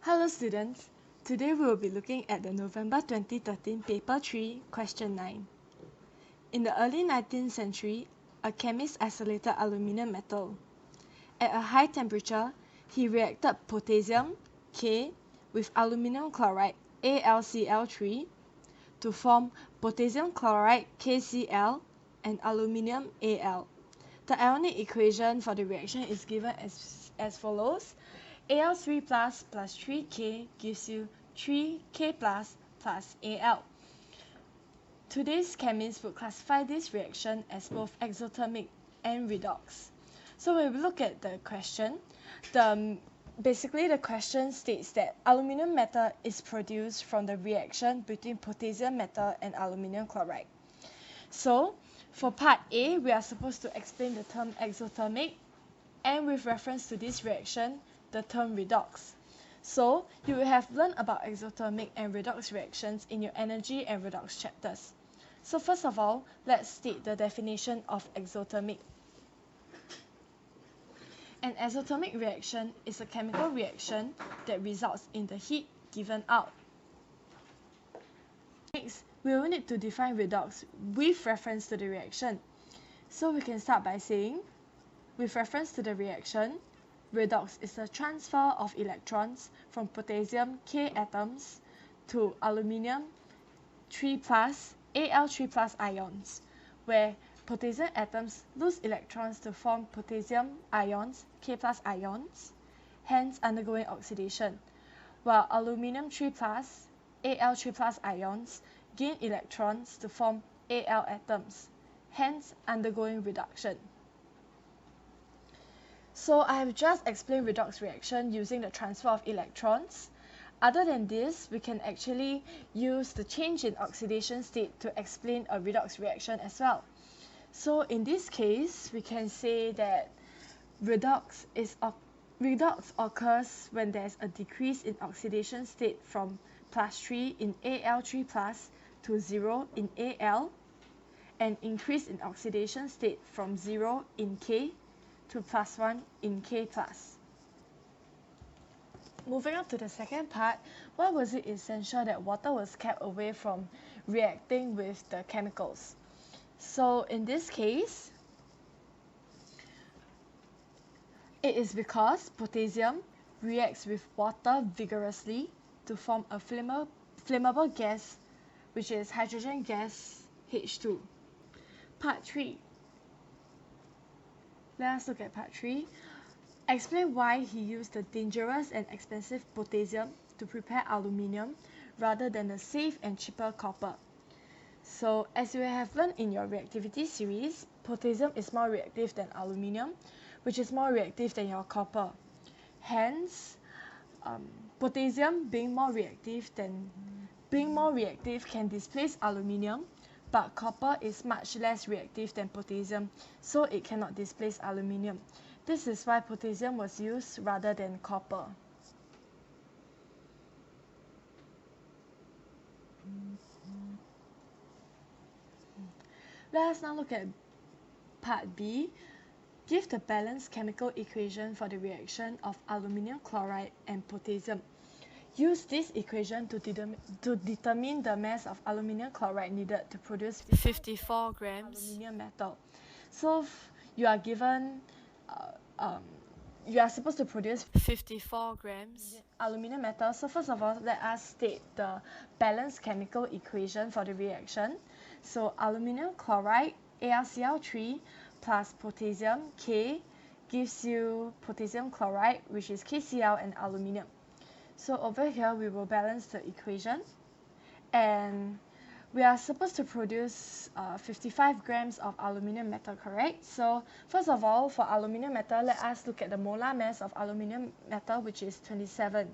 Hello students, today we will be looking at the November 2013 Paper 3, Question 9. In the early 19th century, a chemist isolated aluminum metal. At a high temperature, he reacted potassium, K, with aluminum chloride, AlCl3, to form potassium chloride, KCl, and aluminium, Al. The ionic equation for the reaction is given as follows. Al3 plus 3K gives you 3K plus Al. Today's chemists would classify this reaction as both exothermic and redox. So when we look at the question, basically the question states that aluminum metal is produced from the reaction between potassium metal and aluminum chloride. So for part A, we are supposed to explain the term exothermic, and with reference to this reaction, the term redox. So you will have learned about exothermic and redox reactions in your energy and redox chapters. So first of all, let's state the definition of exothermic. An exothermic reaction is a chemical reaction that results in the heat given out. Next, we will need to define redox with reference to the reaction. So we can start by saying, with reference to the reaction, redox is the transfer of electrons from potassium K atoms to aluminium 3 plus Al3 plus ions, where potassium atoms lose electrons to form potassium ions, K plus ions, hence undergoing oxidation, while aluminium 3 plus Al3 plus ions gain electrons to form Al atoms, hence undergoing reduction. So I have just explained redox reaction using the transfer of electrons. Other than this, we can actually use the change in oxidation state to explain a redox reaction as well. So in this case, we can say that redox occurs when there's a decrease in oxidation state from +3 in Al3 plus to 0 in Al, and increase in oxidation state from 0 in K to +1 in K plus. Moving on to the second part, why was it essential that water was kept away from reacting with the chemicals? So in this case, it is because potassium reacts with water vigorously to form a flammable gas, which is hydrogen gas H2. Part 3. Let us look at part 3. Explain why he used the dangerous and expensive potassium to prepare aluminium rather than the safe and cheaper copper. So as you have learned in your reactivity series, potassium is more reactive than aluminium, which is more reactive than your copper. Hence, potassium being more reactive can displace aluminium, but copper is much less reactive than potassium, so it cannot displace aluminium. This is why potassium was used rather than copper. Let us now look at part B. Give the balanced chemical equation for the reaction of aluminium chloride and potassium. Use this equation to determine the mass of aluminium chloride needed to produce 54 grams aluminium metal. So you are given you are supposed to produce 54 grams aluminium metal. So first of all, let us state the balanced chemical equation for the reaction. So aluminium chloride, AlCl3 plus potassium, K, gives you potassium chloride, which is KCl and aluminium. So over here, we will balance the equation, and we are supposed to produce 55 grams of aluminium metal, correct? So first of all, for aluminium metal, let us look at the molar mass of aluminium metal, which is 27.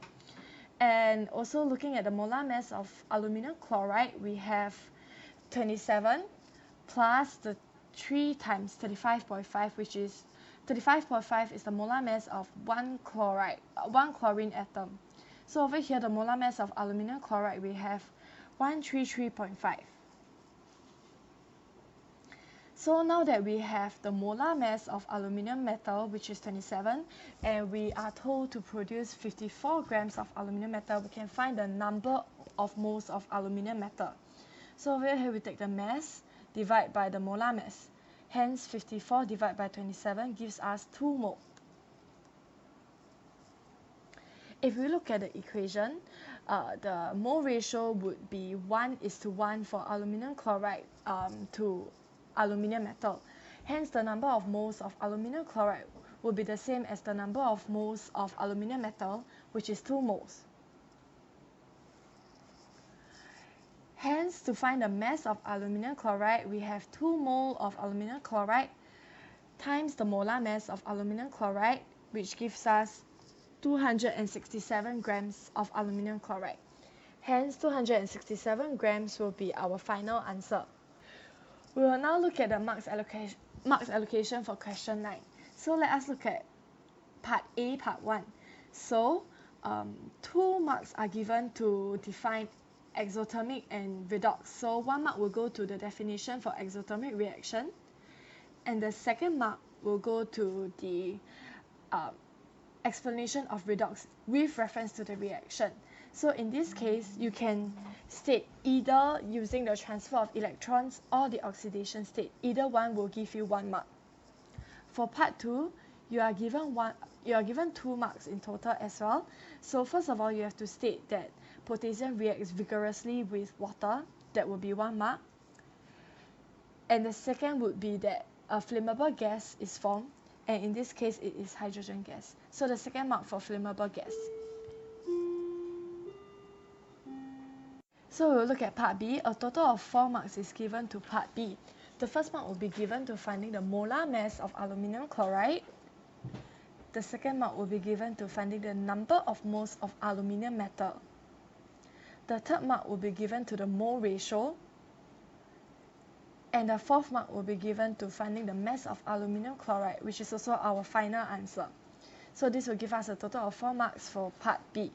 And also looking at the molar mass of aluminium chloride, we have 27 plus the 3 times 35.5, which is 35.5 is the molar mass of one chlorine atom. So over here, the molar mass of aluminum chloride, we have 133.5. So So now that we have the molar mass of aluminium metal, which is 27, and we are told to produce 54 grams of aluminium metal, we can find the number of moles of aluminium metal. So over here we take the mass, divide by the molar mass. Hence 54 divided by 27 gives us 2 mole. If we look at the equation, the mole ratio would be 1:1 for aluminum chloride to aluminium metal. Hence the number of moles of aluminum chloride will be the same as the number of moles of aluminium metal, which is 2 moles. Hence, to find the mass of aluminum chloride, we have 2 mole of aluminum chloride times the molar mass of aluminum chloride, which gives us 267 grams of aluminum chloride. Hence, 267 grams will be our final answer. We will now look at the marks allocation for question 9. So let us look at part A, part 1. So 2 marks are given to define exothermic and redox. So 1 mark will go to the definition for exothermic reaction, and the second mark will go to the explanation of redox with reference to the reaction. So in this case, you can state either using the transfer of electrons or the oxidation state. Either one will give you 1 mark. For part 2, you are given 2 marks in total as well. So first of all, you have to state that potassium reacts vigorously with water. That will be 1 mark. And the second would be that a flammable gas is formed, and in this case it is hydrogen gas. So the second mark for flammable gas. So we'll look at part B. A total of 4 marks is given to part B. The first mark will be given to finding the molar mass of aluminum chloride. The second mark will be given to finding the number of moles of aluminium metal. The third mark will be given to the mole ratio. And the fourth mark will be given to finding the mass of aluminum chloride, which is also our final answer. So this will give us a total of 4 marks for part B.